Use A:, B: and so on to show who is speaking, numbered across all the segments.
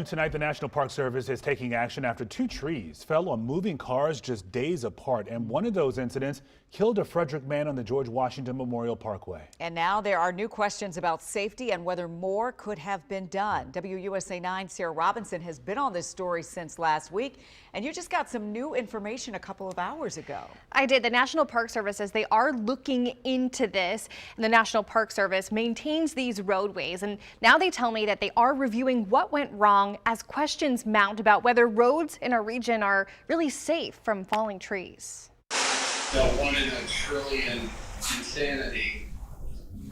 A: Tonight, the National Park Service is taking action after two trees fell on moving cars just days apart. And one of those incidents killed a Frederick man on the George Washington Memorial Parkway.
B: And now there are new questions about safety and whether more could have been done. WUSA 9's Sarah Robinson has been on this story since last week. And you just got some new information a couple of hours ago.
C: I did. The National Park Service says they are looking into this. And the National Park Service maintains these roadways. And now they tell me that they are reviewing what went wrong as questions mount about whether roads in our region are really safe from falling trees.
D: The 1 in a trillion insanity.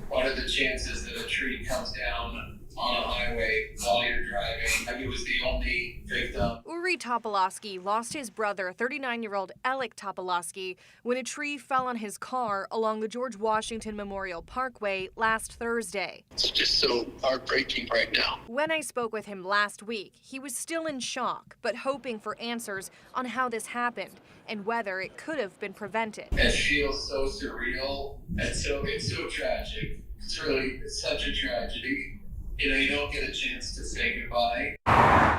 D: What are the chances that a tree comes down on a highway while you're driving? He was the only victim.
C: Uri Topolowski lost his brother, 39-year-old Alec Topolowski, when a tree fell on his car along the George Washington Memorial Parkway last Thursday.
D: It's just so heartbreaking right now.
C: When I spoke with him last week, he was still in shock, but hoping for answers on how this happened and whether it could have been prevented.
D: It feels so surreal and it's so tragic. It's such a tragedy. You know, you don't get a chance to say goodbye.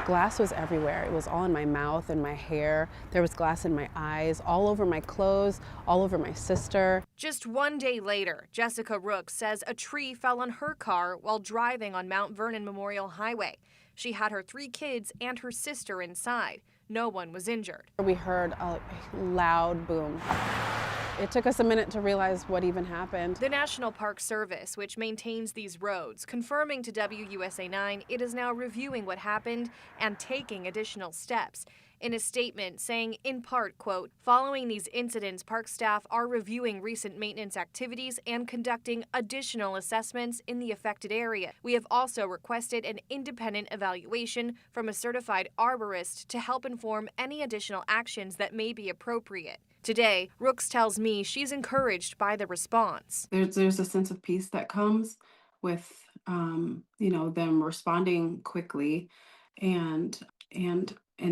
E: Glass was everywhere. It was all in my mouth and my hair. There was glass in my eyes, all over my clothes, all over my sister.
C: Just one day later, Jessica Rooks says a tree fell on her car while driving on Mount Vernon Memorial Highway. She had her 3 kids and her sister inside. No one was injured.
E: We heard a loud boom. It took us a minute to realize what even happened.
C: The National Park Service, which maintains these roads, confirming to WUSA 9 it is now reviewing what happened and taking additional steps. In a statement saying, in part, quote, following these incidents, park staff are reviewing recent maintenance activities and conducting additional assessments in the affected area. We have also requested an independent evaluation from a certified arborist to help inform any additional actions that may be appropriate. Today, Rooks tells me she's encouraged by the response.
E: There's a sense of peace that comes with, them responding quickly and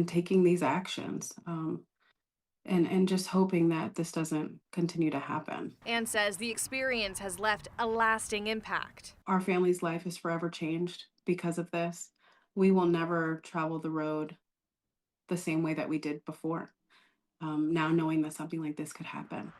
E: taking these actions, and just hoping that this doesn't continue to happen.
C: Anne says the experience has left a lasting impact.
E: Our family's life is forever changed because of this. We will never travel the road the same way that we did before. Now knowing that something like this could happen.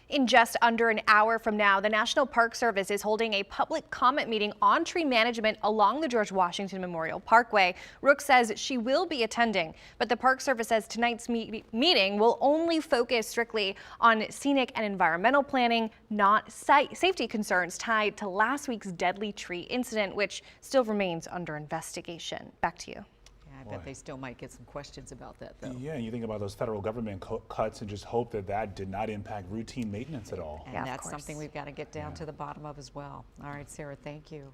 C: In just under an hour from now, the National Park Service is holding a public comment meeting on tree management along the George Washington Memorial Parkway. Rooks says she will be attending, but the Park Service says tonight's meeting will only focus strictly on scenic and environmental planning, not safety concerns tied to last week's deadly tree incident, which still remains under investigation. Back to you.
B: I bet they still might get some questions about that, though.
A: Yeah, you think about those federal government cuts and just hope that that did not impact routine maintenance at all.
B: And that's something we've got to get down to the bottom of as well. All right, Sarah, thank you.